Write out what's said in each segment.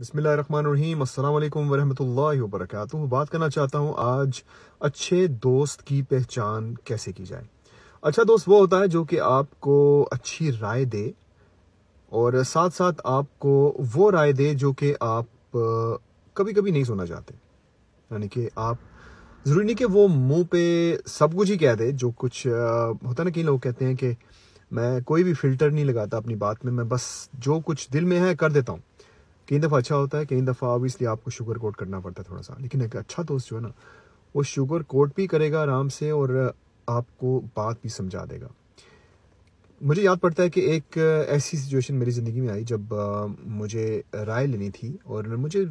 बिस्मिल्लाहिर्रहमानिर्रहीम, अस्सलाम वालेकुम वरहमतुल्लाहि वबरकातुहू। बात करना चाहता हूँ आज अच्छे दोस्त की पहचान कैसे की जाए। अच्छा दोस्त वो होता है जो कि आपको अच्छी राय दे और साथ साथ आपको वो राय दे जो कि आप कभी कभी नहीं सुनना चाहते। यानी कि आप ज़रूरी नहीं कि वो मुंह पे सब कुछ ही कह दे। जो कुछ होता है ना, कई लोग कहते हैं कि मैं कोई भी फिल्टर नहीं लगाता अपनी बात में, मैं बस जो कुछ दिल में है कर देता हूँ। कई दफ़ा अच्छा होता है, कई दफ़ा ऑब्वियसली आपको शुगर कोट करना पड़ता है थोड़ा सा। लेकिन एक अच्छा दोस्त जो है ना, वो शुगर कोट भी करेगा आराम से और आपको बात भी समझा देगा। मुझे याद पड़ता है कि एक ऐसी सिचुएशन मेरी ज़िंदगी में आई जब मुझे राय लेनी थी और मुझे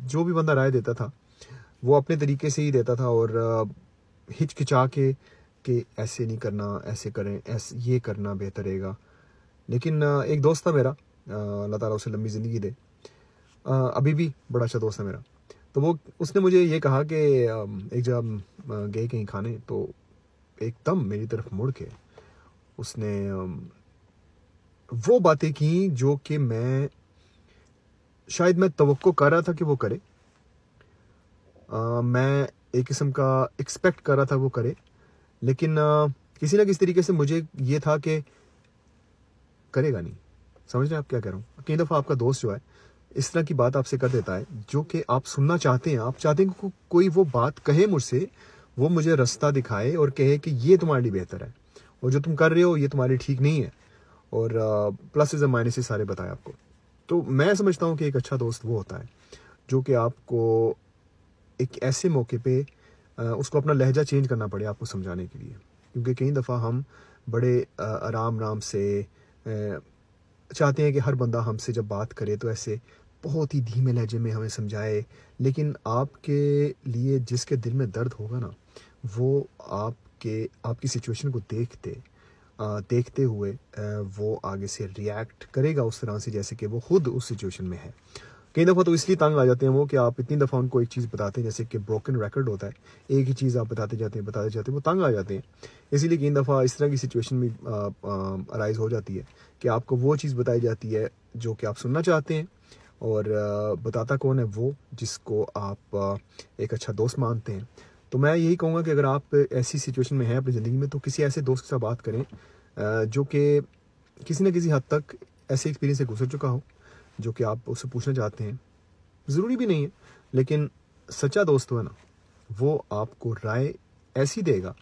जो भी बंदा राय देता था वो अपने तरीके से ही देता था और हिचकिचा के कि ऐसे नहीं करना, ऐसे करें, ऐसे ये करना बेहतर रहेगा। लेकिन एक दोस्त था मेरा, अल्लाह ताला उसे लंबी ज़िंदगी दे, अभी भी बड़ा अच्छा दोस्त है मेरा। तो वो उसने मुझे ये कहा कि एक जब हम गए कहीं खाने तो एकदम मेरी तरफ मुड़ के उसने वो बातें की जो कि मैं तवक्को कर रहा था कि वो करे। मैं एक किस्म का एक्सपेक्ट कर रहा था वो करे, लेकिन किसी ना किसी तरीके से मुझे ये था कि करेगा नहीं। समझ रहे हैं आप क्या कह रहा हूँ? कई दफ़ा आपका दोस्त जो है इस तरह की बात आपसे कर देता है जो कि आप सुनना चाहते हैं। आप चाहते हैं कि कोई वो बात कहे मुझसे, वो मुझे रास्ता दिखाए और कहे कि ये तुम्हारे लिए बेहतर है और जो तुम कर रहे हो ये तुम्हारे लिए ठीक नहीं है, और प्लसेस और माइनसेस सारे बताए आपको। तो मैं समझता हूँ कि एक अच्छा दोस्त वो होता है जो कि आपको एक ऐसे मौके पे उसको अपना लहजा चेंज करना पड़े आपको समझाने के लिए। क्योंकि कई दफ़ा हम बड़े आराम आराम से चाहते हैं कि हर बंदा हमसे जब बात करे तो ऐसे बहुत ही धीमे लहजे में हमें समझाए। लेकिन आपके लिए जिसके दिल में दर्द होगा ना, वो आपकी सिचुएशन को देखते हुए वो आगे से रिएक्ट करेगा उस तरह से जैसे कि वो खुद उस सिचुएशन में है। कई दफ़ा तो इसलिए तंग आ जाते हैं वो कि आप इतनी दफ़ा उनको एक चीज़ बताते हैं, जैसे कि ब्रोकन रिकॉर्ड होता है, एक ही चीज़ आप बताते जाते हैं, वो तंग आ जाते हैं। इसीलिए कई दफ़ा इस तरह की सिचुएशन भी अराइज़ हो जाती है कि आपको वो चीज़ बताई जाती है जो कि आप सुनना चाहते हैं, और बताता कौन है? वो जिसको आप एक अच्छा दोस्त मानते हैं। तो मैं यही कहूँगा कि अगर आप ऐसी सिचुएशन में हैं अपनी ज़िंदगी में तो किसी ऐसे दोस्त के साथ बात करें जो कि किसी न किसी हद तक ऐसे एक्सपीरियंस से गुजर चुका हो जो कि आप उससे पूछना चाहते हैं। ज़रूरी भी नहीं है, लेकिन सच्चा दोस्त हो है ना, वो आपको राय ऐसी देगा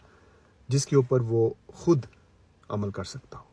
जिसके ऊपर वो खुद अमल कर सकता हो।